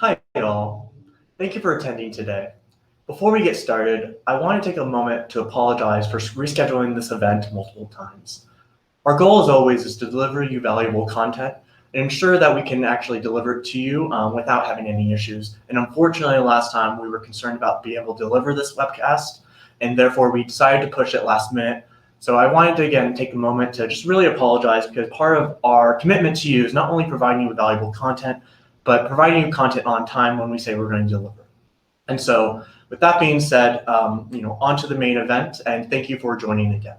Hi all, thank you for attending today. Before we get started, I want to take a moment to apologize for rescheduling this event multiple times. Our goal as always is to deliver you valuable content and ensure that we can actually deliver it to you without having any issues. And unfortunately, last time we were concerned about being able to deliver this webcast, and therefore we decided to push it last minute. So I wanted to again take a moment to just really apologize, because part of our commitment to you is not only providing you with valuable content, but providing you content on time when we say we're going to deliver. And so with that being said, on to the main event, and thank you for joining again.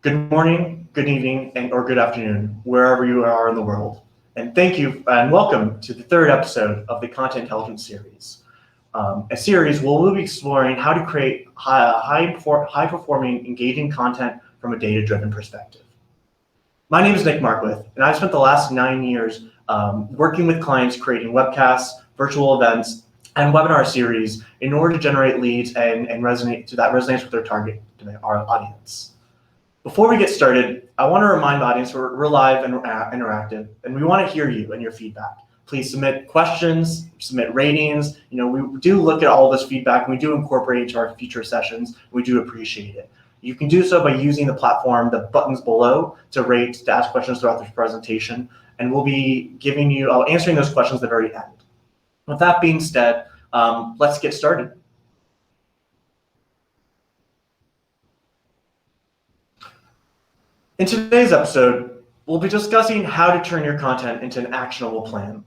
Good morning, good evening, or good afternoon, wherever you are in the world. And thank you and welcome to the third episode of the Content Intelligence series, a series where we'll be exploring how to create high-performing, engaging content from a data-driven perspective. My name is Nick Markwith, and I've spent the last 9 years working with clients creating webcasts, virtual events, and webinar series in order to generate leads and resonates with their target our audience. Before we get started, I want to remind the audience we're live and interactive, and we want to hear you and your feedback. Please submit questions, submit ratings. We do look at all this feedback, and we do incorporate it into our future sessions. We do appreciate it. You can do so by using the platform, the buttons below, to rate, to ask questions throughout this presentation, and we'll be answering those questions at the very end. With that being said, let's get started. In today's episode, we'll be discussing how to turn your content into an actionable plan.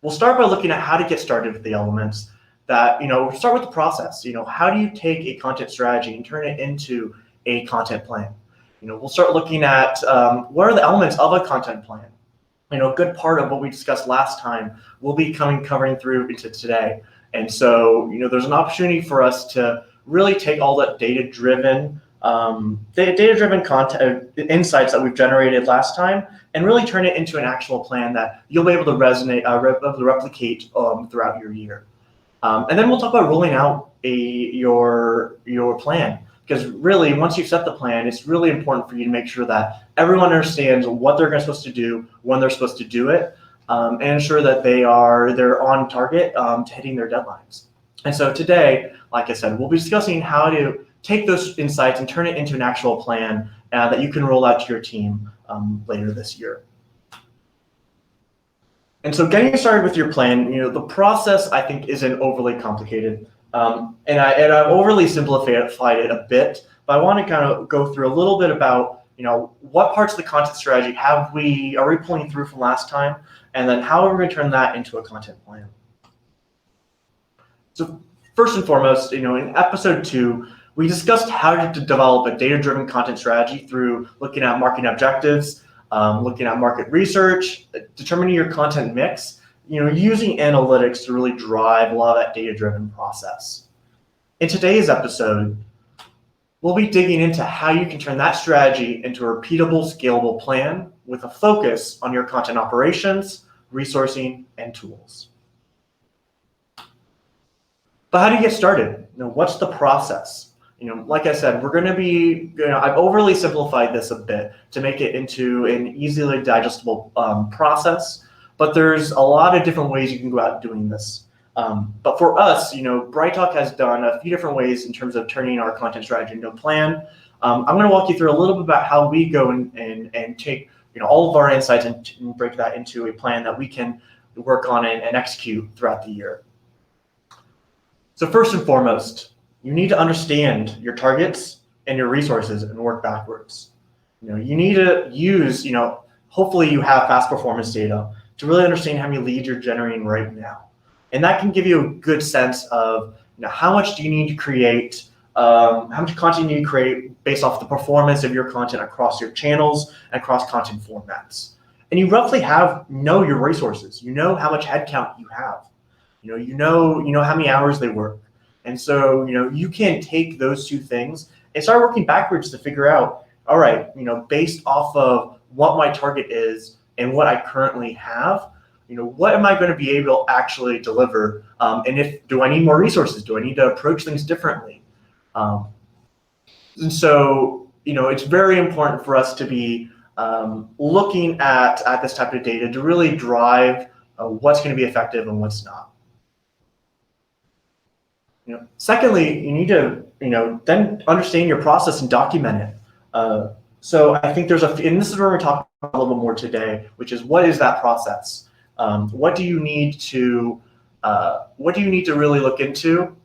We'll start by looking at how to get started with the elements that, start with the process. How do you take a content strategy and turn it into a content plan? We'll start looking at what are the elements of a content plan. A good part of what we discussed last time will be covering through into today. And so, there's an opportunity for us to really take all that data-driven content insights that we've generated last time and really turn it into an actual plan that you'll be able to replicate throughout your year. And then we'll talk about rolling out your plan, because really once you've set the plan, it's really important for you to make sure that everyone understands what they're supposed to do, when they're supposed to do it, and ensure that they're on target to hitting their deadlines. And so today, like I said, we'll be discussing how to take those insights and turn it into an actual plan that you can roll out to your team later this year. And so getting started with your plan, the process I think isn't overly complicated. And I've overly simplified it a bit, but I want to kind of go through a little bit about, what parts of the content strategy are we pulling through from last time, and then how are we going to turn that into a content plan. So first and foremost, in episode 2, we discussed how to develop a data-driven content strategy through looking at marketing objectives, looking at market research, determining your content mix, using analytics to really drive a lot of that data-driven process. In today's episode, we'll be digging into how you can turn that strategy into a repeatable, scalable plan with a focus on your content operations, resourcing, and tools. But how do you get started? What's the process? Like I said, we're going to be, I've overly simplified this a bit to make it into an easily digestible process, but there's a lot of different ways you can go out doing this. But for us, BrightTALK has done a few different ways in terms of turning our content strategy into a plan. I'm going to walk you through a little bit about how we go and take all of our insights and break that into a plan that we can work on and execute throughout the year. So first and foremost, you need to understand your targets and your resources and work backwards. You need to use, hopefully you have fast performance data to really understand how many leads you're generating right now. And that can give you a good sense of how much do you need to create, how much content you need to create based off the performance of your content across your channels and across content formats. And you roughly know your resources. You know how much headcount you have. You know how many hours they work. And so, you can take those two things and start working backwards to figure out, all right, based off of what my target is and what I currently have, what am I going to be able to actually deliver? And do I need more resources? Do I need to approach things differently? And so, it's very important for us to be looking at this type of data to really drive what's going to be effective and what's not. Secondly, you need to then understand your process and document it. So I think and this is where we're talking about a little bit more today, which is what is that process? What do you need to really look into,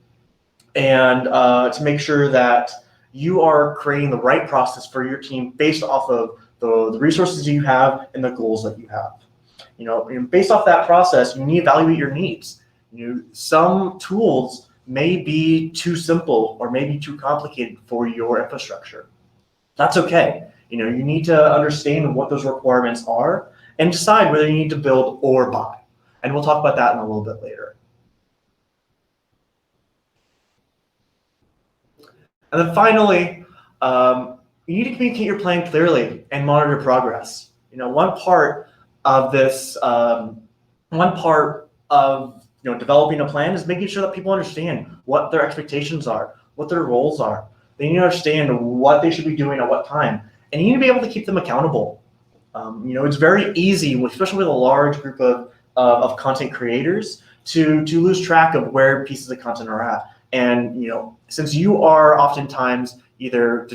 and to make sure that you are creating the right process for your team based off of the resources you have and the goals that you have. And based off that process, you need to evaluate your needs. Some tools may be too simple or maybe too complicated for your infrastructure. That's okay. You need to understand what those requirements are and decide whether you need to build or buy. And we'll talk about that in a little bit later. And then finally, you need to communicate your plan clearly and monitor progress. One part of this, developing a plan is making sure that people understand what their expectations are, what their roles are. They need to understand what they should be doing at what time, and you need to be able to keep them accountable. It's very easy, especially with a large group of content creators, to lose track of where pieces of content are at. And since you are oftentimes either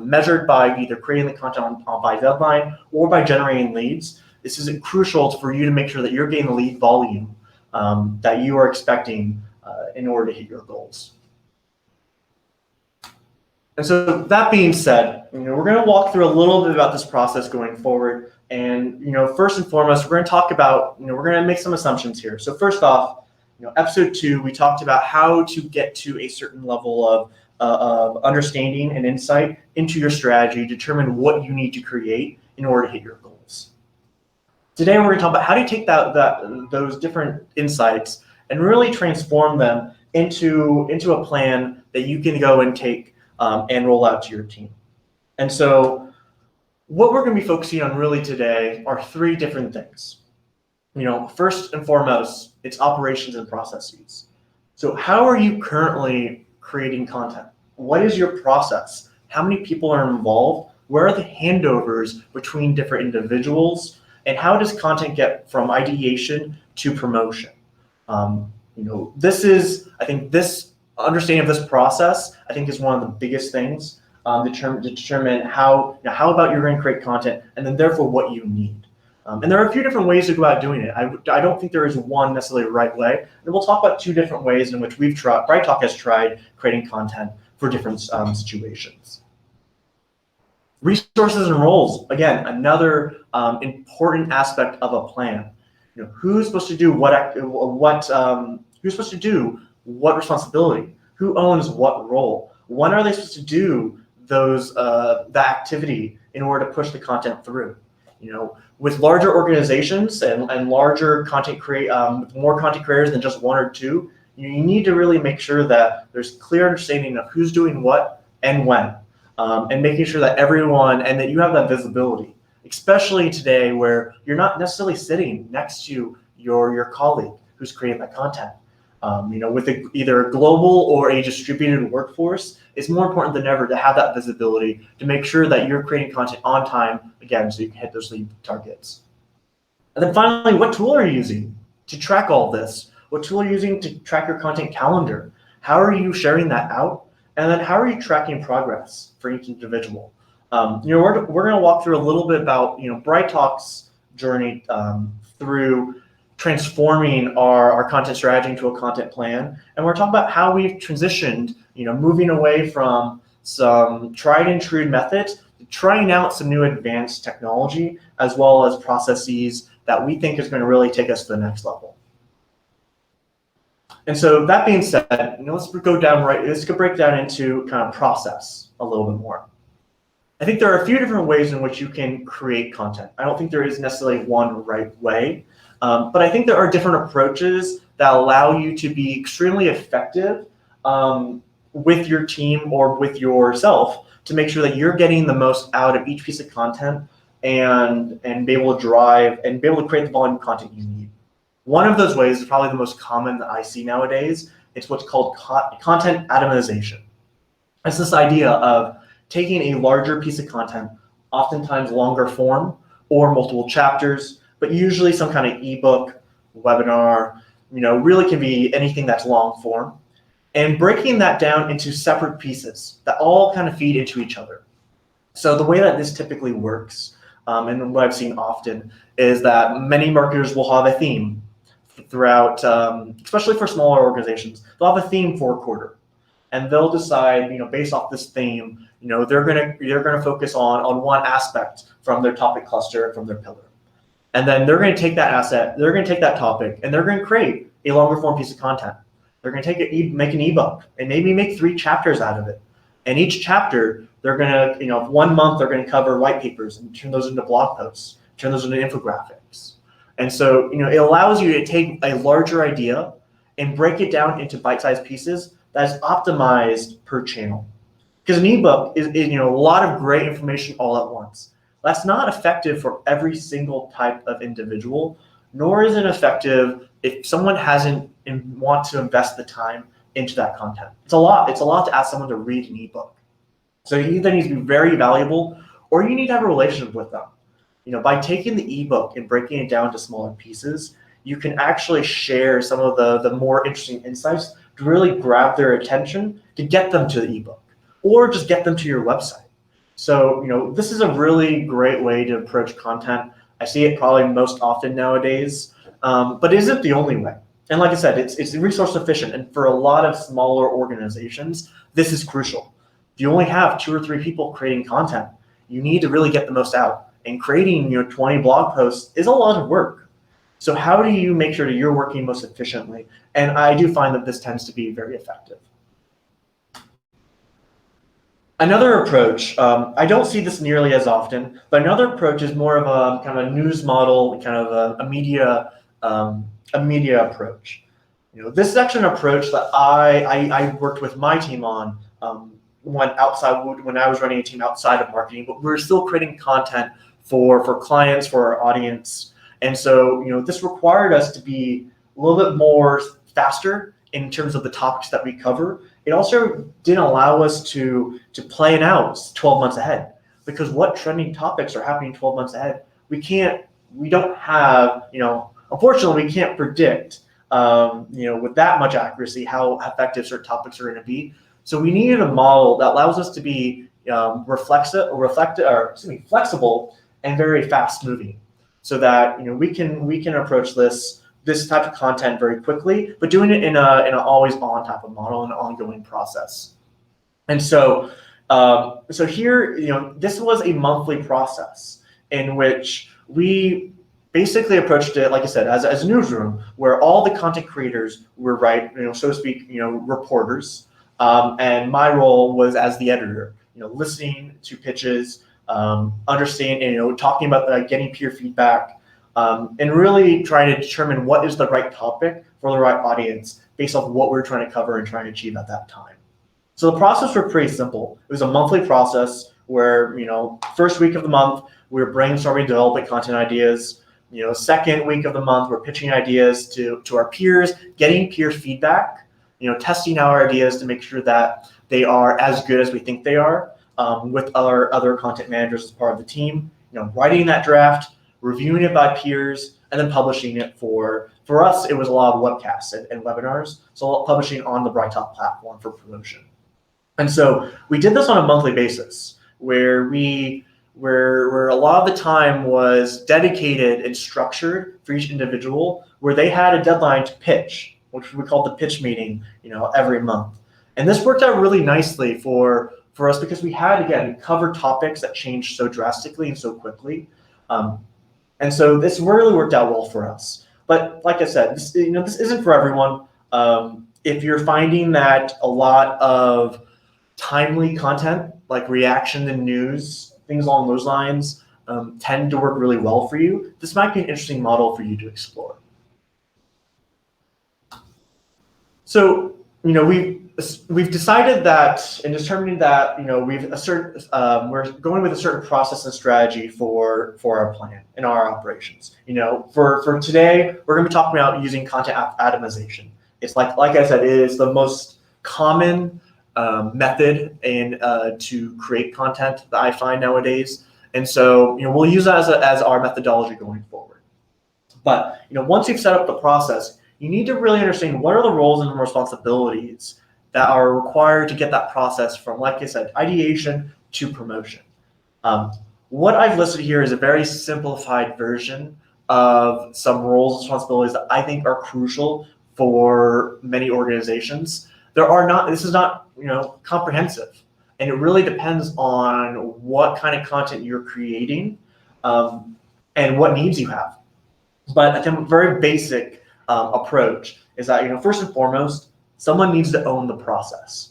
measured by either creating the content by deadline or by generating leads, this is crucial for you to make sure that you're getting the lead volume that you are expecting in order to hit your goals. And so that being said, we're going to walk through a little bit about this process going forward. And first and foremost, we're going to talk about, we're going to make some assumptions here. So first off, episode 2, we talked about how to get to a certain level of understanding and insight into your strategy, determine what you need to create in order to hit your goals. Today, we're going to talk about how to take those different insights and really transform them into a plan that you can go and take and roll out to your team. And so what we're going to be focusing on really today are 3 different things. First and foremost, it's operations and processes. So how are you currently creating content? What is your process? How many people are involved? Where are the handovers between different individuals? And how does content get from ideation to promotion? This understanding of this process, I think, is one of the biggest things to determine how about you're going to create content, and then therefore what you need. And there are a few different ways to go about doing it. I don't think there is one necessarily right way. And we'll talk about 2 different ways in which BrightTALK has tried creating content for different situations. Resources and roles, again, another important aspect of a plan. Who's supposed to do who's supposed to do what responsibility? Who owns what role? When are they supposed to do that activity in order to push the content through? With larger organizations and larger content more content creators than just 1 or 2, you need to really make sure that there's clear understanding of who's doing what and when, and making sure that everyone, and that you have that visibility, especially today where you're not necessarily sitting next to your colleague who's creating that content. With either a global or a distributed workforce, it's more important than ever to have that visibility to make sure that you're creating content on time, again, so you can hit those lead targets. And then finally, what tool are you using to track all this? What tool are you using to track your content calendar? How are you sharing that out? And then how are you tracking progress for each individual? We're going to walk through a little bit about BrightTALK's journey through transforming our content strategy into a content plan, and we're talking about how we've transitioned, moving away from some tried and true methods to trying out some new advanced technology, as well as processes that we think is going to really take us to the next level. And so that being said, let's break down into kind of process a little bit more. I think there are a few different ways in which you can create content. I don't think there is necessarily one right way. But I think there are different approaches that allow you to be extremely effective with your team or with yourself to make sure that you're getting the most out of each piece of content and be able to drive and be able to create the volume of content you need. One of those ways is probably the most common that I see nowadays. It's what's called content atomization. It's this idea of taking a larger piece of content, oftentimes longer form or multiple chapters, but usually some kind of ebook webinar, really can be anything that's long form, and breaking that down into separate pieces that all kind of feed into each other. So the way that this typically works, and what I've seen often, is that many marketers will have a theme throughout, especially for smaller organizations. They'll have a theme for a quarter, and they'll decide, based off this theme, they're gonna focus on one aspect from their topic cluster, from their pillar, and then they're going to take that asset, they're going to take that topic, and they're going to create a longer form piece of content. They're going to take it, make an ebook, and maybe make 3 chapters out of it. And each chapter, they're going to, 1 month, they're going to cover white papers and turn those into blog posts, turn those into infographics. And so, it allows you to take a larger idea and break it down into bite-sized pieces that is optimized per channel. Because an ebook is a lot of great information all at once. That's not effective for every single type of individual, nor is it effective if someone hasn't and want to invest the time into that content. It's a lot to ask someone to read an ebook. So it either needs to be very valuable, or you need to have a relationship with them. By taking the ebook and breaking it down to smaller pieces, you can actually share some of the more interesting insights to really grab their attention to get them to the ebook, or just get them to your website. So, this is a really great way to approach content. I see it probably most often nowadays, but it isn't the only way. And like I said, it's resource efficient. And for a lot of smaller organizations, this is crucial. If you only have 2 or 3 people creating content, you need to really get the most out. And creating 20 blog posts is a lot of work. So how do you make sure that you're working most efficiently? And I do find that this tends to be very effective. Another approach, I don't see this nearly as often, but another approach is more of a kind of a news model, kind of a media approach. This is actually an approach that I worked with my team on when I was running a team outside of marketing, but we were still creating content for clients, for our audience. And so, this required us to be a little bit more faster in terms of the topics that we cover. It also didn't allow us to plan out 12 months ahead, because what trending topics are happening 12 months ahead, we don't have, unfortunately, we can't predict, with that much accuracy how effective certain topics are going to be. So we needed a model that allows us to be flexible and very fast moving, so that we can approach this type of content very quickly, but doing it in an always on type of model, an ongoing process. And so here, this was a monthly process in which we basically approached it, like I said, as a newsroom, where all the content creators were, so to speak, reporters, and my role was as the editor, listening to pitches, understanding, talking about getting peer feedback, and really trying to determine what is the right topic for the right audience based off what we're trying to cover and trying to achieve at that time. So the process was pretty simple. It was a monthly process where, first week of the month, we were brainstorming, developing content ideas. Second week of the month, we're pitching ideas to our peers, getting peer feedback, testing our ideas to make sure that they are as good as we think they are, with our other content managers as part of the team, writing that draft, reviewing it by peers, and then publishing it. For us, it was a lot of webcasts and webinars, so publishing on the BrightTALK platform for promotion. And so we did this on a monthly basis, where a lot of the time was dedicated and structured for each individual, where they had a deadline to pitch, which we called the pitch meeting, every month. And this worked out really nicely for us, because we had, again, covered topics that changed so drastically and so quickly. And so this really worked out well for us. But like I said, this isn't for everyone. If you're finding that a lot of timely content, like reaction and news, things along those lines, tend to work really well for you, this might be an interesting model for you to explore. So, we've decided that, and determined that, we're going with a certain process and strategy for our plan and our operations. For today, we're going to be talking about using content atomization. It's like I said, it is the most common method to create content that I find nowadays. And so, we'll use that as our methodology going forward. But once you've set up the process, you need to really understand what are the roles and responsibilities that are required to get that process from, like I said, ideation to promotion. What I've listed here is a very simplified version of some roles and responsibilities that I think are crucial for many organizations. This is not comprehensive, and it really depends on what kind of content you're creating and what needs you have. But I think a very basic approach is that first and foremost, someone needs to own the process.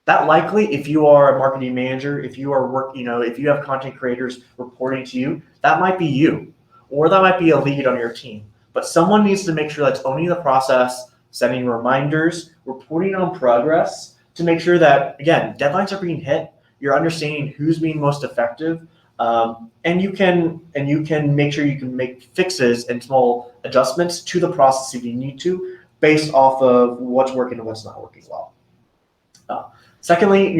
That likely, if you are a marketing manager, if you are if you have content creators reporting to you, that might be you, or that might be a lead on your team. But someone needs to make sure that's owning the process, setting reminders, reporting on progress to make sure that, again, deadlines are being hit. You're understanding who's being most effective, and you can make sure you can make fixes and small adjustments to the process if you need to, based off of what's working and what's not working well. Secondly,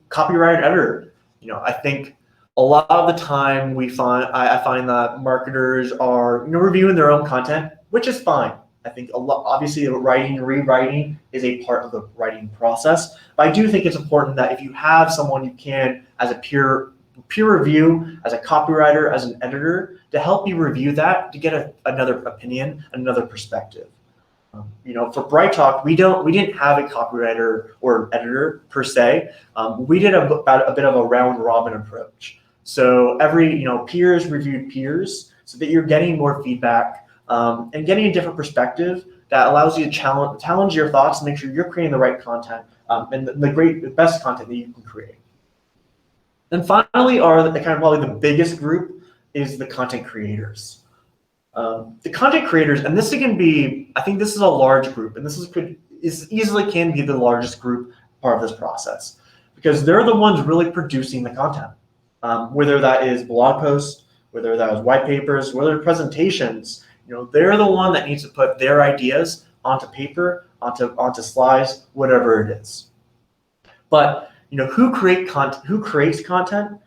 copywriter and editor. I think a lot of the time I find that marketers are reviewing their own content, which is fine. I think obviously writing and rewriting is a part of the writing process. But I do think it's important that if you have someone you can, as a peer review, as a copywriter, as an editor, to help you review that, to get another opinion, another perspective. For BrightTALK, we didn't have a copywriter or editor per se. We did a bit of a round robin approach. So every peers reviewed peers, so that you're getting more feedback and getting a different perspective that allows you to challenge your thoughts and make sure you're creating the right content and the best content that you can create. And finally, probably the biggest group is the content creators. The content creators, and this can be, I think this is a large group, and this easily can be the largest group part of this process, because they're the ones really producing the content, whether that is blog posts, whether that is white papers, whether presentations. They're the one that needs to put their ideas onto paper, onto slides, whatever it is. But who creates content?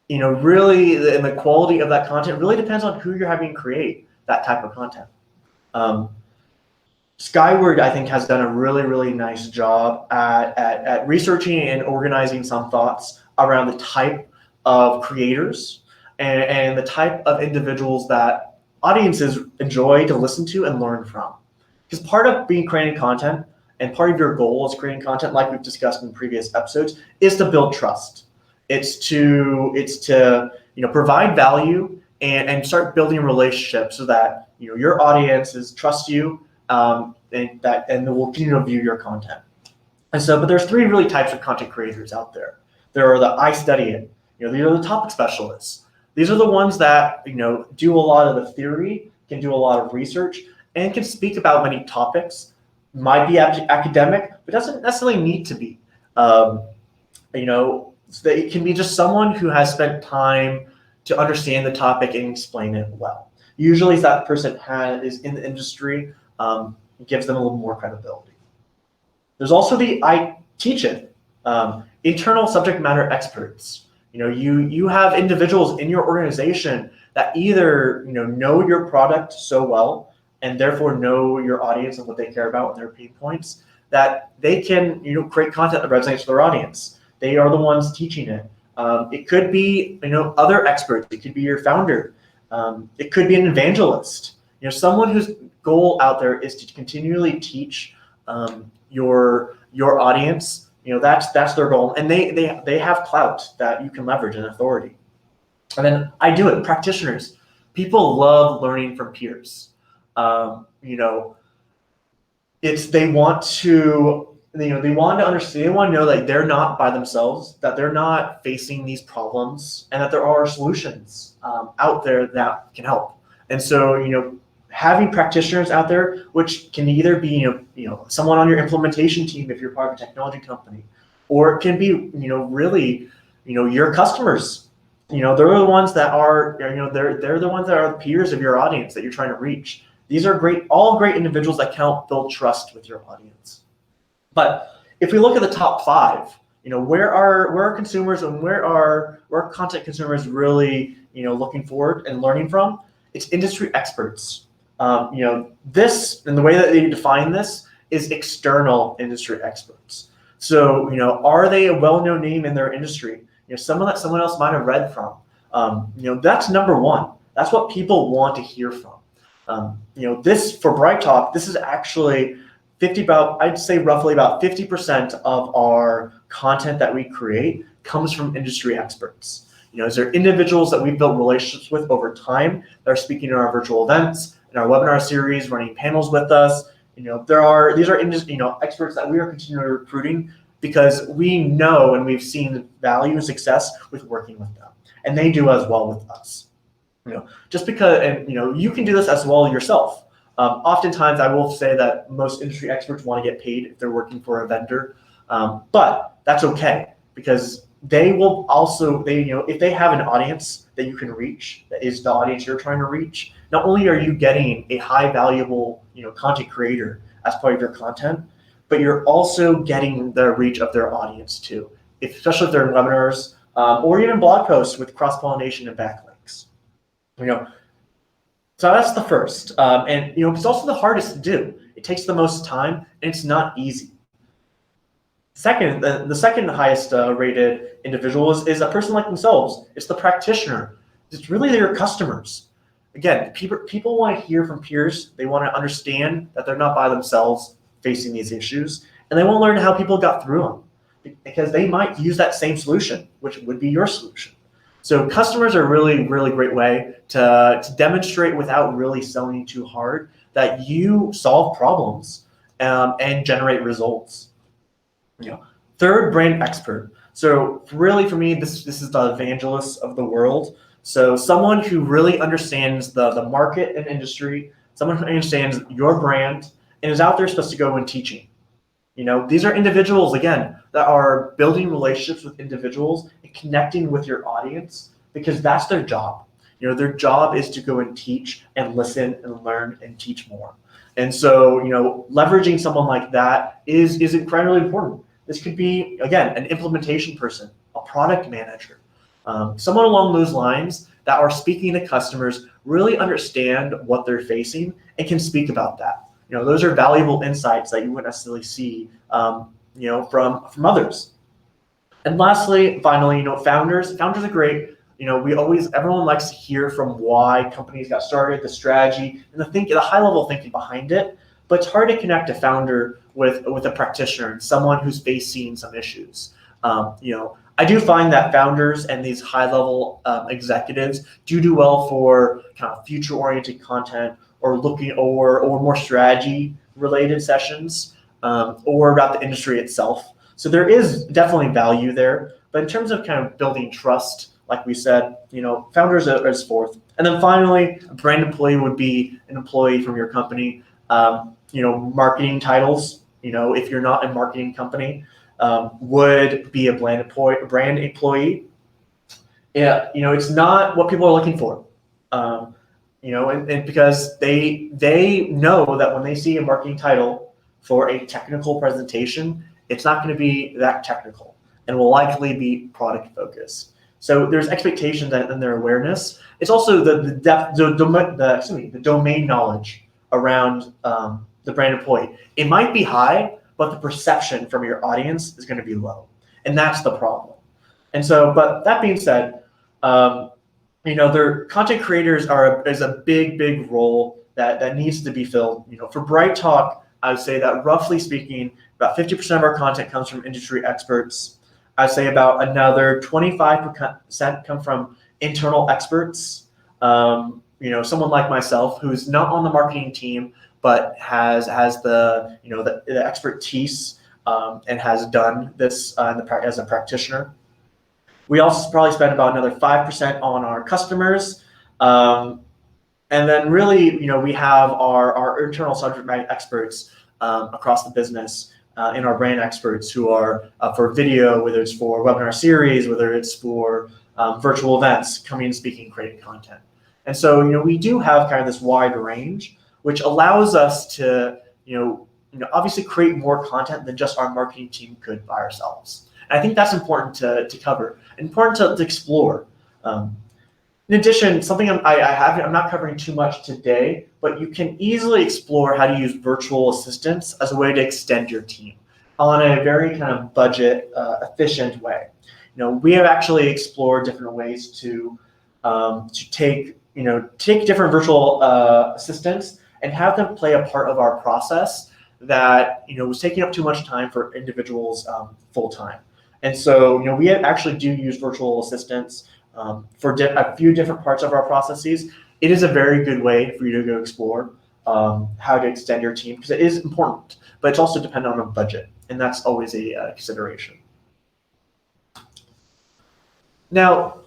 Really, and the quality of that content really depends on who you're having create that type of content. Skyward, I think, has done a really, really nice job at researching and organizing some thoughts around the type of creators and the type of individuals that audiences enjoy to listen to and learn from. Because part of creating content and part of your goal as creating content, like we've discussed in previous episodes, is to build trust. It's to provide value and start building relationships so that your audiences trust you and they will continue to view your content. And so, but there's three really types of content creators out there. There are the I study it. These are the topic specialists. These are the ones that do a lot of the theory, can do a lot of research, and can speak about many topics. Might be academic, but doesn't necessarily need to be. So that it can be just someone who has spent time to understand the topic and explain it well. Usually, if that person is in the industry, gives them a little more credibility. There's also the I teach it, internal subject matter experts. You have individuals in your organization that either know your product so well and therefore know your audience and what they care about and their pain points, that they can create content that resonates with their audience. They are the ones teaching it. It could be other experts. It could be your founder. It could be an evangelist. Someone whose goal out there is to continually teach your audience. That's their goal, and they have clout that you can leverage and authority. And then I do it. Practitioners. People love learning from peers. They want to understand. They want to know that they're not by themselves, that they're not facing these problems, and that there are solutions out there that can help. And so having practitioners out there, which can either be someone on your implementation team if you're part of a technology company, or it can be really your customers. They're the ones that are they're the ones that are the peers of your audience that you're trying to reach. These are all great individuals that can help build trust with your audience. But if we look at the top 5, where are consumers and where are content consumers really looking forward and learning from? It's industry experts. This, and the way that they define this is external industry experts. So, are they a well-known name in their industry? Someone that someone else might have read from. That's number one. That's what people want to hear from. This for BrightTALK, this is actually I'd say roughly about 50% of our content that we create comes from industry experts. These are individuals that we've built relationships with over time that are speaking in our virtual events, in our webinar series, running panels with us. These are experts that we are continually recruiting because we know and we've seen value and success with working with them, and they do as well with us. Just because, and you can do this as well yourself. Oftentimes, I will say that most industry experts want to get paid if they're working for a vendor, but that's okay because they will also, if they have an audience that you can reach, that is the audience you're trying to reach, not only are you getting a high valuable, content creator as part of your content, but you're also getting the reach of their audience too, especially if they're in webinars or even blog posts with cross-pollination and backlinks. So that's the first, and it's also the hardest to do. It takes the most time, and it's not easy. Second, the second highest rated individual is a person like themselves. It's the practitioner. It's really their customers. Again, people want to hear from peers. They want to understand that they're not by themselves facing these issues, and they want to learn how people got through them because they might use that same solution, which would be your solution. So customers are really, really great way to demonstrate without really selling too hard that you solve problems and generate results. Third, brand expert. So really for me, this is the evangelist of the world. So someone who really understands the market and industry, someone who understands your brand and is out there supposed to go and teaching. These are individuals, again, that are building relationships with individuals and connecting with your audience because that's their job. Their job is to go and teach and listen and learn and teach more. And so, leveraging someone like that is incredibly important. This could be, again, an implementation person, a product manager, someone along those lines that are speaking to customers, really understand what they're facing and can speak about that. Those are valuable insights that you wouldn't necessarily see, from others. And lastly, finally, founders. Founders are great. Everyone likes to hear from why companies got started, the strategy, and the high level thinking behind it. But it's hard to connect a founder with a practitioner and someone who's facing some issues. I do find that founders and these high level executives do well for kind of future oriented content or more strategy related sessions or about the industry itself. So there is definitely value there. But in terms of kind of building trust, like we said, founders is fourth. And then finally, a brand employee would be an employee from your company. Marketing titles, if you're not a marketing company, would be a brand employee. Yeah, it's not what people are looking for. And because they know that when they see a marketing title for a technical presentation, it's not going to be that technical and will likely be product focused. So there's expectations and their awareness. It's also the depth, the domain knowledge around the brand employee. It might be high, but the perception from your audience is going to be low, and that's the problem. And so, but that being said, their content creators is a big role that needs to be filled. For BrightTALK, I would say that roughly speaking, about 50% of our content comes from industry experts. I'd say about another 25% come from internal experts. Someone like myself who's not on the marketing team, but has the the expertise and has done this as a practitioner. We also probably spend about another 5% on our customers. And then really, we have our internal subject matter experts across the business and our brand experts who are for video, whether it's for webinar series, whether it's for virtual events, coming and speaking, creating content. And so, we do have kind of this wide range, which allows us to, obviously create more content than just our marketing team could by ourselves. And I think that's important to cover, important to explore. In addition, something I'm not covering too much today, but you can easily explore how to use virtual assistants as a way to extend your team on a very kind of budget efficient way. We have actually explored different ways to take different virtual assistants and have them play a part of our process that was taking up too much time for individuals full time. And so we actually do use virtual assistants for a few different parts of our processes. It is a very good way for you to go explore how to extend your team, because it is important, but it's also dependent on a budget, and that's always a consideration. Now,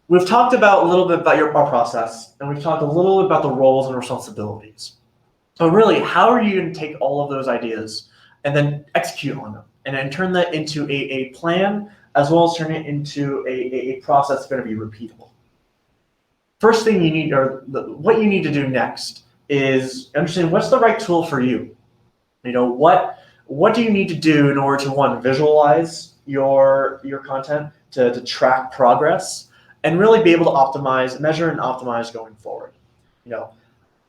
we've talked about a little bit about our process, and we've talked a little bit about the roles and responsibilities. So really, how are you going to take all of those ideas and then execute on them, and then turn that into a plan, as well as turn it into a process that's going to be repeatable? First thing you need, or what you need to do next, is understand what's the right tool for you. What do you need to do in order to, one, visualize your content, to track progress, and really be able to measure and optimize going forward. There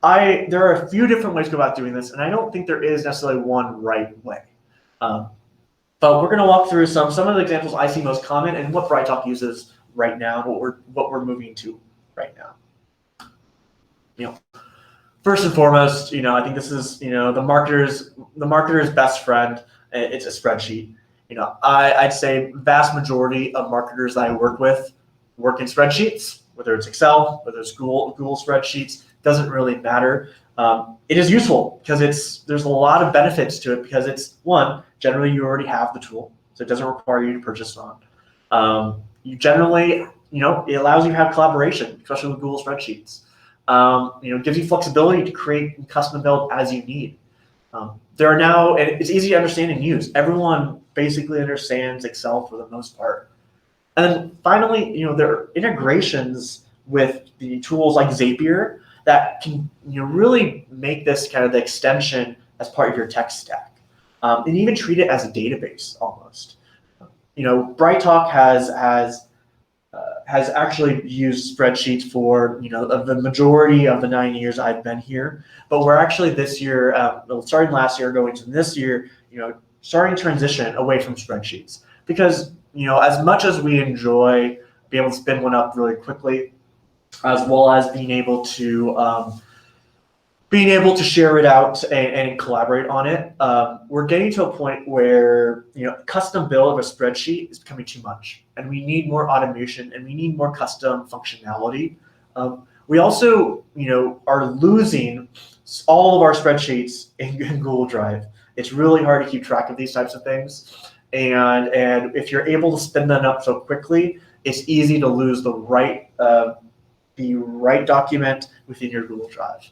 are a few different ways to go about doing this, and I don't think there is necessarily one right way. But we're going to walk through some of the examples I see most common and what BrightTALK uses right now, what we're moving to right now. First and foremost, I think this is the marketer's best friend. It's a spreadsheet. I'd say vast majority of marketers that I work with work in spreadsheets, whether it's Excel, whether it's Google spreadsheets, doesn't really matter. It is useful because there's a lot of benefits to it, because it's, one, generally you already have the tool, so it doesn't require you to purchase one. You generally, it allows you to have collaboration, especially with Google spreadsheets. It gives you flexibility to create and custom build as you need. And it's easy to understand and use. Everyone basically understands Excel for the most part. And then finally, there are integrations with the tools like Zapier that can really make this kind of the extension as part of your tech stack, and even treat it as a database almost. BrightTALK has actually used spreadsheets for the majority of the 9 years I've been here, but we're actually this year, starting last year, going to this year, starting to transition away from spreadsheets, because as much as we enjoy being able to spin one up really quickly, as well as being able to share it out and collaborate on it, we're getting to a point where custom build of a spreadsheet is becoming too much, and we need more automation, and we need more custom functionality. We also are losing all of our spreadsheets in Google Drive. It's really hard to keep track of these types of things, and if you're able to spin them up so quickly, it's easy to lose the right document within your Google Drive.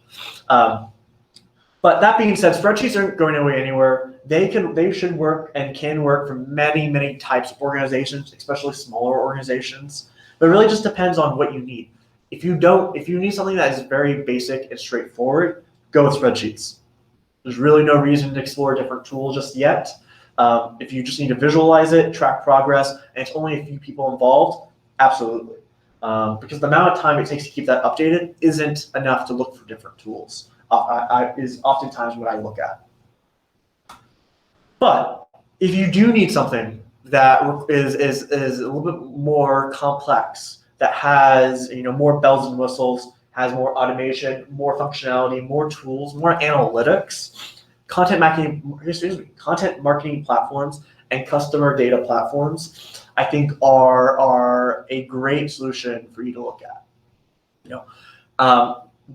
But that being said, spreadsheets aren't going away anywhere. They should work and can work for many, many types of organizations, especially smaller organizations. But it really just depends on what you need. If you need something that is very basic and straightforward, go with spreadsheets. There's really no reason to explore a different tool just yet. If you just need to visualize it, track progress, and it's only a few people involved, absolutely. Because the amount of time it takes to keep that updated isn't enough to look for different tools. Is oftentimes what I look at. But if you do need something that is a little bit more complex, that has more bells and whistles, has more automation, more functionality, more tools, more analytics, content marketing platforms and customer data platforms, I think are a great solution for you to look at.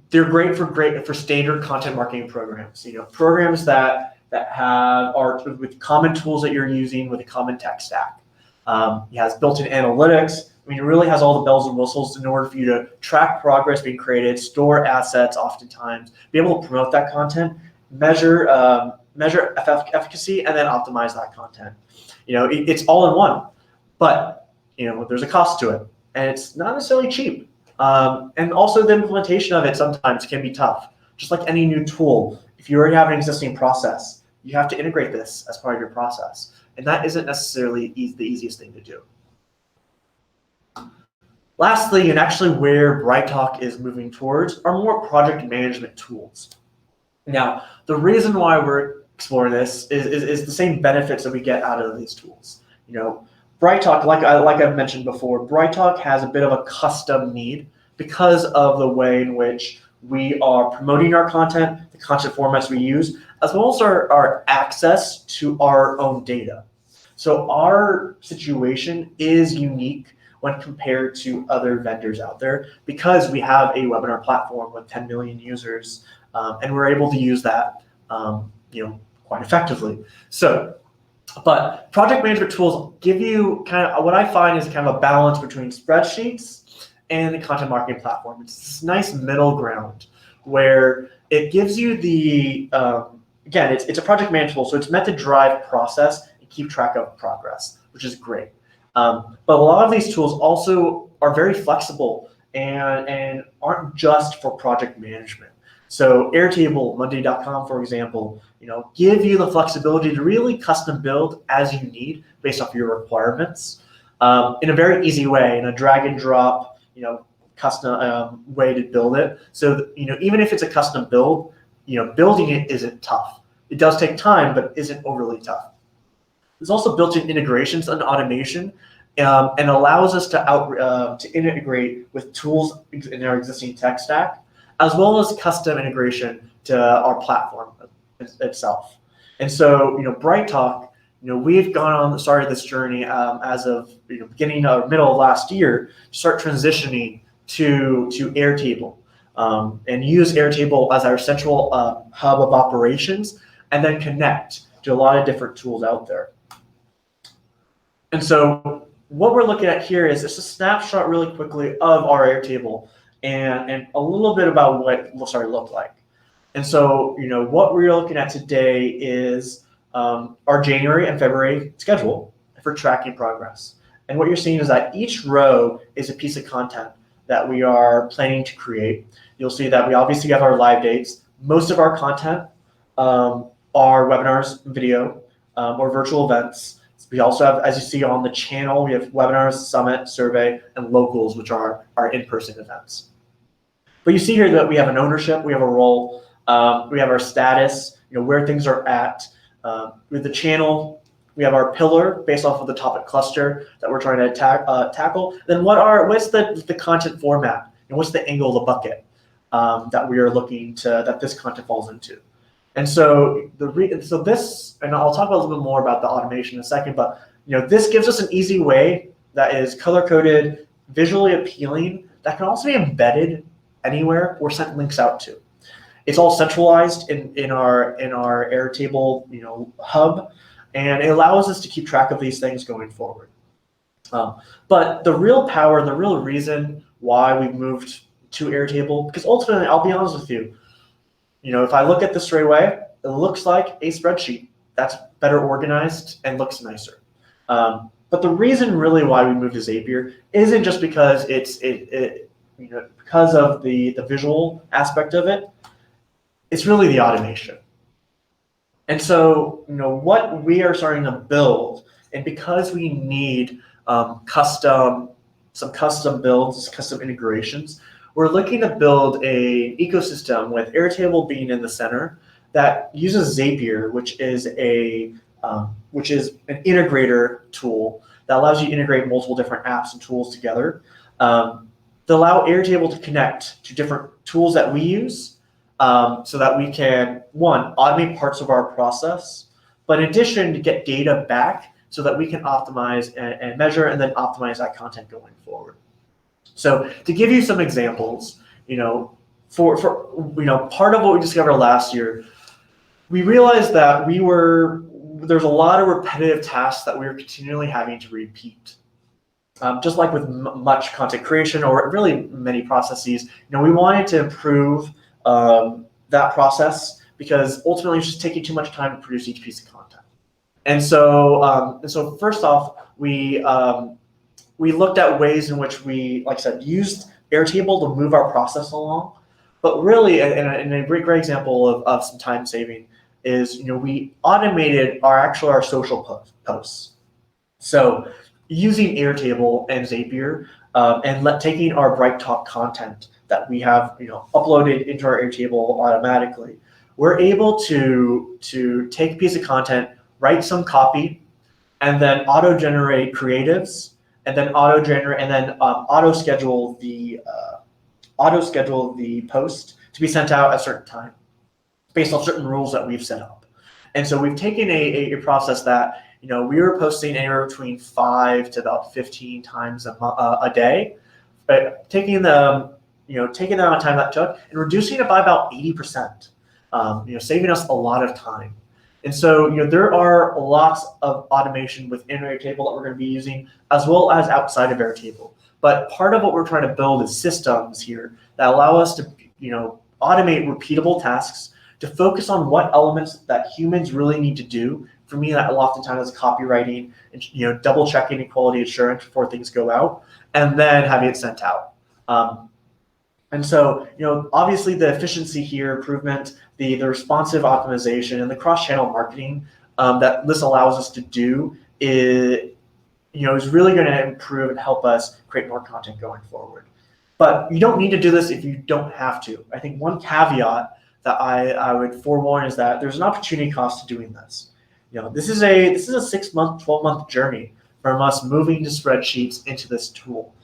They're great for standard content marketing programs. Programs that are with common tools that you're using with a common tech stack. It has built-in analytics. It really has all the bells and whistles in order for you to track progress being created, store assets, oftentimes be able to promote that content, measure efficacy, and then optimize that content. It's all in one, but there's a cost to it, and it's not necessarily cheap. And also the implementation of it sometimes can be tough. Just like any new tool, if you already have an existing process, you have to integrate this as part of your process, and that isn't necessarily the easiest thing to do. Lastly, and actually where BrightTALK is moving towards, are more project management tools. Now, the reason why we're exploring this is the same benefits that we get out of these tools. BrightTALK, like I've mentioned before, BrightTALK has a bit of a custom need because of the way in which we are promoting our content, the content formats we use, as well as our access to our own data. So our situation is unique when compared to other vendors out there because we have a webinar platform with 10 million users, and we're able to use that quite effectively. But project management tools give you kind of what I find is kind of a balance between spreadsheets and the content marketing platform. It's this nice middle ground where it gives you the, again, it's a project management tool, so it's meant to drive process and keep track of progress, which is great. But a lot of these tools also are very flexible and aren't just for project management. So Airtable, Monday.com, for example, give you the flexibility to really custom build as you need based off your requirements in a very easy way, in a drag and drop, custom way to build it. So even if it's a custom build, building it isn't tough. It does take time, but isn't overly tough. There's also built-in integrations and automation, and allows us to integrate with tools in our existing tech stack, as well as custom integration to our platform itself. And so, BrightTALK, we've started this journey as of beginning or middle of last year to start transitioning to Airtable and use Airtable as our central hub of operations, and then connect to a lot of different tools out there. And so what we're looking at here is just a snapshot really quickly of our Airtable and a little bit about what it will start to look like. And so, what we're looking at today is our January and February schedule for tracking progress. And what you're seeing is that each row is a piece of content that we are planning to create. You'll see that we obviously have our live dates. Most of our content are webinars, video, or virtual events. We also have, as you see on the channel, we have webinars, summit, survey, and locals, which are our in-person events. But you see here that we have an ownership, we have a role, we have our status, where things are at. With the channel, we have our pillar based off of the topic cluster that we're trying to tackle. Then what's the content format, and what's the angle of the bucket that we are looking to, that this content falls into. And so this, and I'll talk a little bit more about the automation in a second, but this gives us an easy way that is color-coded, visually appealing, that can also be embedded anywhere or sent links out to. It's all centralized in our Airtable hub, and it allows us to keep track of these things going forward. But the real power and the real reason why we moved to Airtable, because ultimately, I'll be honest with you, if I look at this straight away, it looks like a spreadsheet that's better organized and looks nicer. But the reason really why we moved to Zapier isn't just because because of the visual aspect of it. It's really the automation. And so, what we are starting to build, and because we need some custom builds, custom integrations, we're looking to build an ecosystem with Airtable being in the center that uses Zapier, which is an integrator tool that allows you to integrate multiple different apps and tools together. To allow Airtable to connect to different tools that we use, so that we can, one, automate parts of our process, but in addition to get data back so that we can optimize and measure and then optimize that content going forward. So to give you some examples, for part of what we discovered last year, we realized that there's a lot of repetitive tasks that we were continually having to repeat. Just like with much content creation or really many processes, we wanted to improve that process because ultimately it's just taking too much time to produce each piece of content. And so first off, we looked at ways in which we, like I said, used Airtable to move our process along. But really, and a great example of some time saving is, we automated our social posts. So using Airtable and Zapier, and taking our BrightTALK content that we have uploaded into our Airtable automatically, we're able to take a piece of content, write some copy, and then auto-generate creatives, and then auto-schedule the post to be sent out at a certain time based on certain rules that we've set up. And so we've taken a process that we were posting anywhere between 5 to about 15 times a day, but taking the taking the amount of time that took and reducing it by about 80%, saving us a lot of time. And so there are lots of automation within Airtable that we're going to be using, as well as outside of Airtable. But part of what we're trying to build is systems here that allow us to automate repeatable tasks, to focus on what elements that humans really need to do. For me, that oftentimes is copywriting and double checking and quality assurance before things go out, and then having it sent out. And so obviously the efficiency here, improvement, the responsive optimization, and the cross-channel marketing that this allows us to do is really going to improve and help us create more content going forward. But you don't need to do this if you don't have to. I think one caveat that I would forewarn is that there's an opportunity cost to doing this. This is a 6-month, 12-month journey from us moving to spreadsheets into this tool.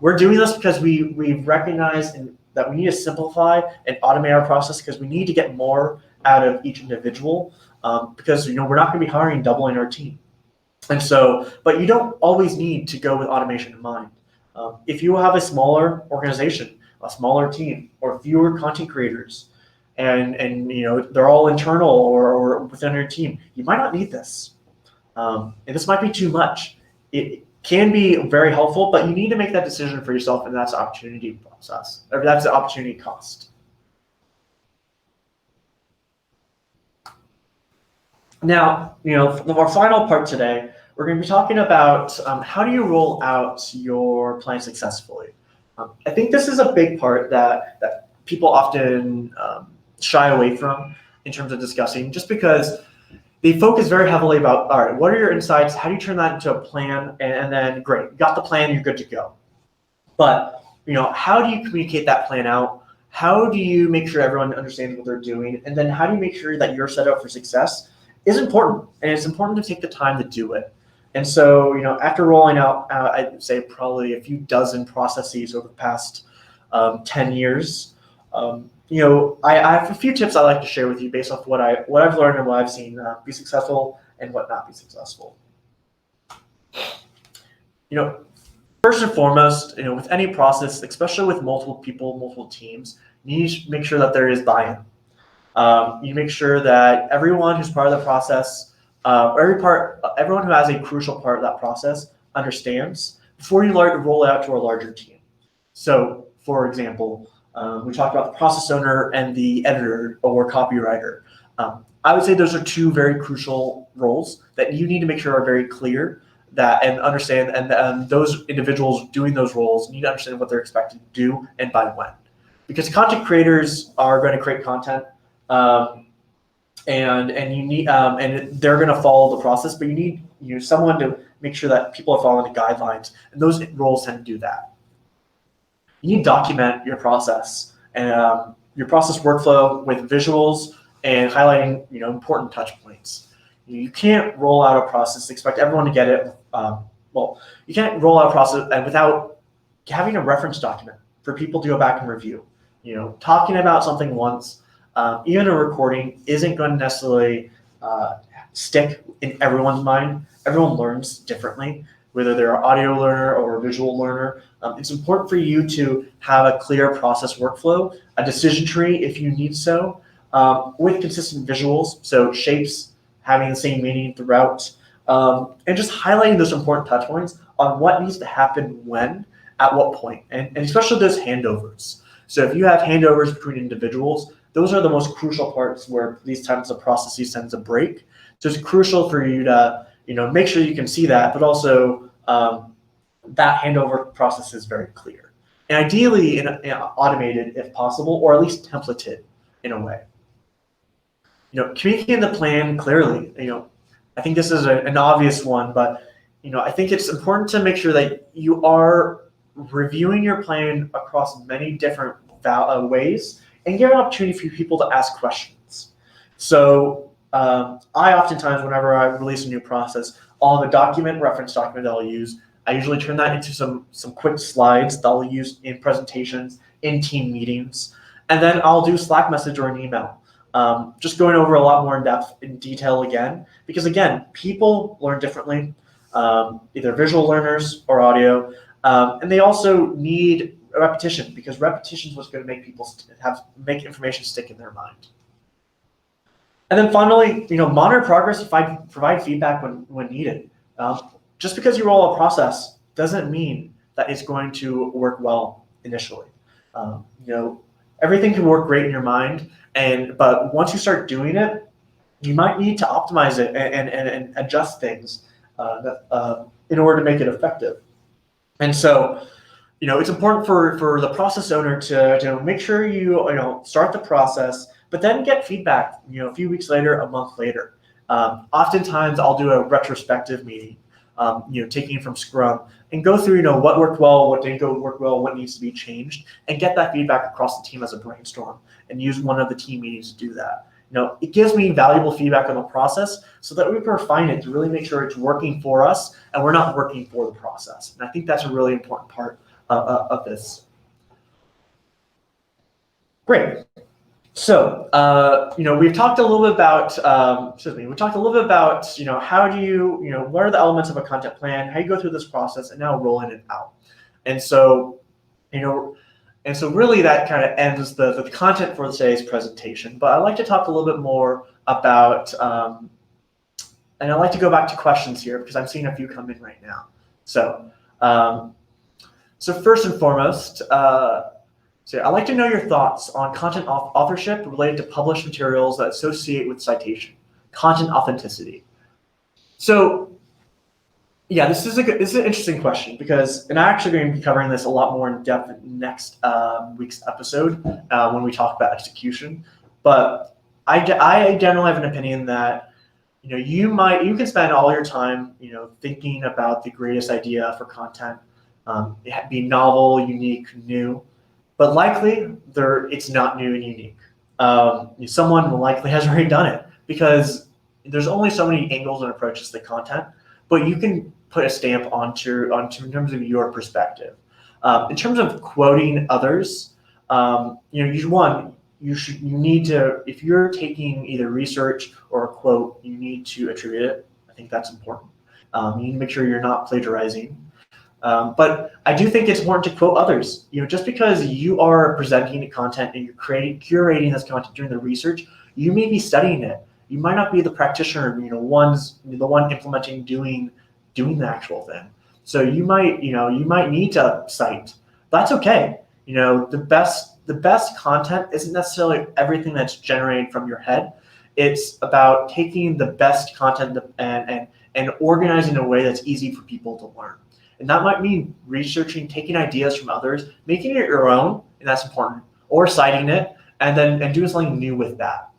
We're doing this because we've recognized that we need to simplify and automate our process, because we need to get more out of each individual, because we're not going to be hiring double in our team. And so, but you don't always need to go with automation in mind. If you have a smaller organization, a smaller team, or fewer content creators, and they're all internal or within your team, you might not need this. And this might be too much. It can be very helpful, but you need to make that decision for yourself, and that's the opportunity process, or that's the opportunity cost. Now, our final part today, we're going to be talking about how do you roll out your plan successfully. I think this is a big part that people often shy away from in terms of discussing, just because they focus very heavily about, all right, what are your insights? How do you turn that into a plan? And then great, you got the plan, you're good to go. But how do you communicate that plan out? How do you make sure everyone understands what they're doing? And then how do you make sure that you're set up for success is important. And it's important to take the time to do it. And so, after rolling out, I'd say probably a few dozen processes over the past 10 years, I have a few tips I'd like to share with you based off what I've learned and what I've seen be successful and what not be successful. First and foremost, with any process, especially with multiple people, multiple teams, you need to make sure that there is buy-in. You make sure that everyone who's part of the process, everyone who has a crucial part of that process understands before you roll it out to a larger team. So, for example, we talked about the process owner and the editor or copywriter. I would say those are two very crucial roles that you need to make sure are very clear and understand, and those individuals doing those roles need to understand what they're expected to do and by when. Because content creators are going to create content, and you need and they're going to follow the process, but you need someone to make sure that people are following the guidelines, and those roles tend to do that. You need to document your process and your process workflow with visuals and highlighting important touch points. You can't roll out a process, expect everyone to get it. You can't roll out a process without having a reference document for people to go back and review. Talking about something once, even a recording, isn't going to necessarily stick in everyone's mind. Everyone learns differently, whether they're an audio learner or a visual learner. It's important for you to have a clear process workflow, a decision tree if you need so, with consistent visuals, so shapes having the same meaning throughout, and just highlighting those important touch points on what needs to happen when, at what point, and especially those handovers. So if you have handovers between individuals, those are the most crucial parts where these types of processes tend to break. So it's crucial for you to make sure you can see that, but also that handover process is very clear. And ideally automated if possible, or at least templated in a way. Communicating the plan clearly. I think this is an obvious one, but I think it's important to make sure that you are reviewing your plan across many different ways and give an opportunity for people to ask questions. So I oftentimes, whenever I release a new process, I'll have a reference document that I'll use. I usually turn that into some quick slides that I'll use in presentations, in team meetings, and then I'll do a Slack message or an email. Just going over a lot more in detail again, because again, people learn differently, either visual learners or audio, and they also need repetition, because repetition is what's going to make people make information stick in their mind. And then finally, monitor progress, provide feedback when needed. Just because you roll a process doesn't mean that it's going to work well initially. Everything can work great in your mind, but once you start doing it, you might need to optimize it and adjust things in order to make it effective. And so, it's important for the process owner to make sure you start the process, but then get feedback, a few weeks later, a month later. Oftentimes, I'll do a retrospective meeting, taking it from Scrum, and go through, what worked well, what didn't work well, what needs to be changed, and get that feedback across the team as a brainstorm, and use one of the team meetings to do that. It gives me valuable feedback on the process so that we can refine it to really make sure it's working for us and we're not working for the process. And I think that's a really important part of this. Great. So, we've talked a little bit about, how do you, what are the elements of a content plan, how you go through this process, and now rolling it out. And so, really that kind of ends the content for today's presentation. But I'd like to talk a little bit more about, and I'd like to go back to questions here because I'm seeing a few come in right now. So, first and foremost, so I'd like to know your thoughts on content authorship related to published materials that associate with citation, content authenticity. So, yeah, this is an interesting question because, and I'm actually going to be covering this a lot more in depth in next week's episode when we talk about execution. But I generally have an opinion that you can spend all your time thinking about the greatest idea for content, be novel, unique, new. But likely, it's not new and unique. Someone likely has already done it because there's only so many angles and approaches to content, but you can put a stamp onto in terms of your perspective. In terms of quoting others, you need to, if you're taking either research or a quote, you need to attribute it. I think that's important. You need to make sure you're not plagiarizing. But I do think it's important to quote others. Just because you are presenting the content and you're curating this content during the research, you may be studying it. You might not be the practitioner, the one implementing, doing the actual thing. So you might need to cite. That's okay. The best content isn't necessarily everything that's generated from your head. It's about taking the best content and organizing in a way that's easy for people to learn. And that might mean researching, taking ideas from others, making it your own, and that's important, or citing it, and doing something new with that.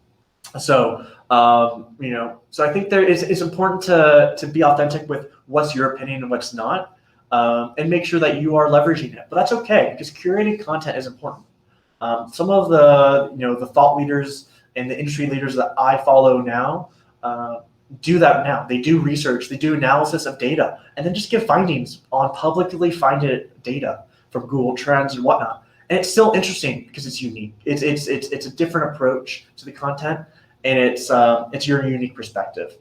So, so I think it's important to be authentic with what's your opinion and what's not, and make sure that you are leveraging it. But that's okay because curated content is important. Some of the thought leaders and the industry leaders that I follow now do that now. They do research, they do analysis of data, and then just give findings on publicly funded data from Google Trends and whatnot. And it's still interesting because it's unique. It's a different approach to the content, and it's your unique perspective.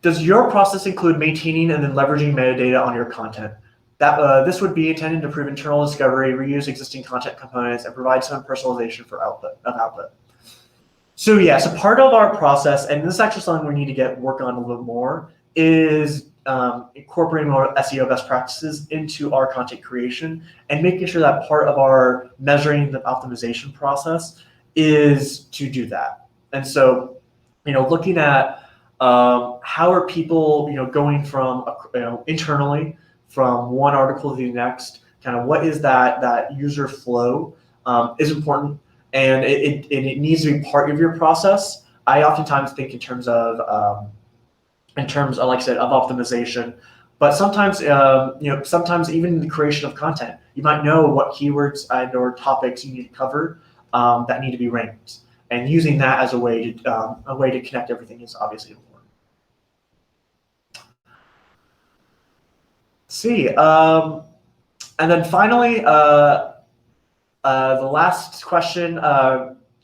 Does your process include maintaining and then leveraging metadata on your content? This would be intended to improve internal discovery, reuse existing content components, and provide some personalization for output. So yeah, so part of our process, and this is actually something we need to work on a little more, is incorporating more SEO best practices into our content creation and making sure that part of our measuring the optimization process is to do that. And so, looking at how are people, going from internally from one article to the next, kind of what is that user flow is important. And it needs to be part of your process. I oftentimes think in terms of like I said, of optimization, But sometimes, sometimes even in the creation of content, you might know what keywords and or topics you need to cover that need to be ranked, and using that as a way to connect everything is obviously important. Let's see, and then finally, the last question.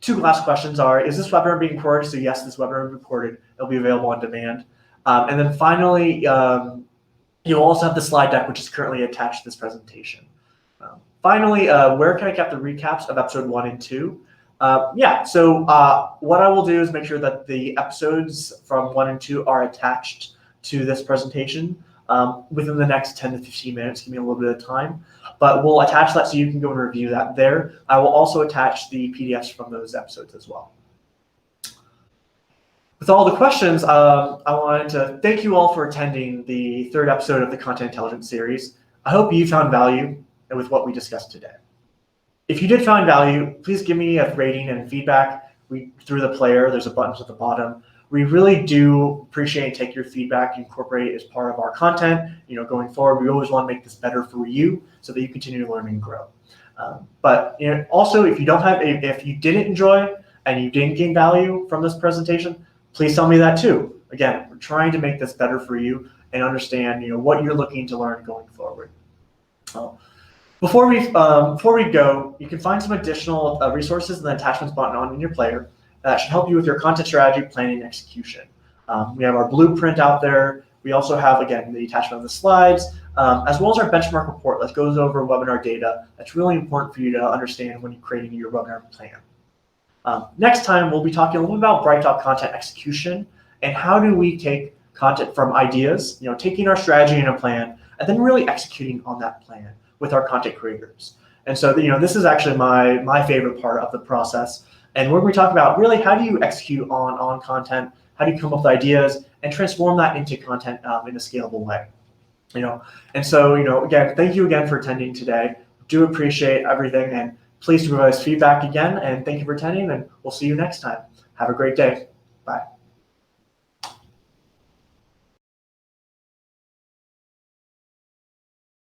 Two last questions are: is this webinar being recorded? So yes, this webinar is recorded. It'll be available on demand. And then finally, you'll also have the slide deck, which is currently attached to this presentation. Finally, where can I get the recaps of episode 1 and 2? So what I will do is make sure that the episodes from 1 and 2 are attached to this presentation within the next 10 to 15 minutes. Give me a little bit of time, but we'll attach that so you can go and review that there. I will also attach the PDFs from those episodes as well. With all the questions, I wanted to thank you all for attending the 3rd episode of the Content Intelligence series. I hope you found value with what we discussed today. If you did find value, please give me a rating and feedback through the player. There's a button at the bottom. We really do appreciate and take your feedback and incorporate it as part of our content. Going forward, we always want to make this better for you so that you continue to learn and grow. But also, if you didn't enjoy and you didn't gain value from this presentation, please tell me that too. Again, we're trying to make this better for you and understand what you're looking to learn going forward. Before we go, you can find some additional resources in the attachments button in your player that should help you with your content strategy, planning, and execution. We have our blueprint out there. We also have, again, the attachment of the slides, as well as our benchmark report that goes over webinar data. That's really important for you to understand when you're creating your webinar plan. Next time, we'll be talking a little bit about BrightTALK content execution and how do we take content from ideas, taking our strategy and a plan, and then really executing on that plan with our content creators. And so, this is actually my favorite part of the process. And we're going to talk about really how do you execute on content, how do you come up with ideas and transform that into content in a scalable way. And so, again, thank you again for attending today. Do appreciate everything, and please provide us feedback again, and thank you for attending, and we'll see you next time. Have a great day. Bye.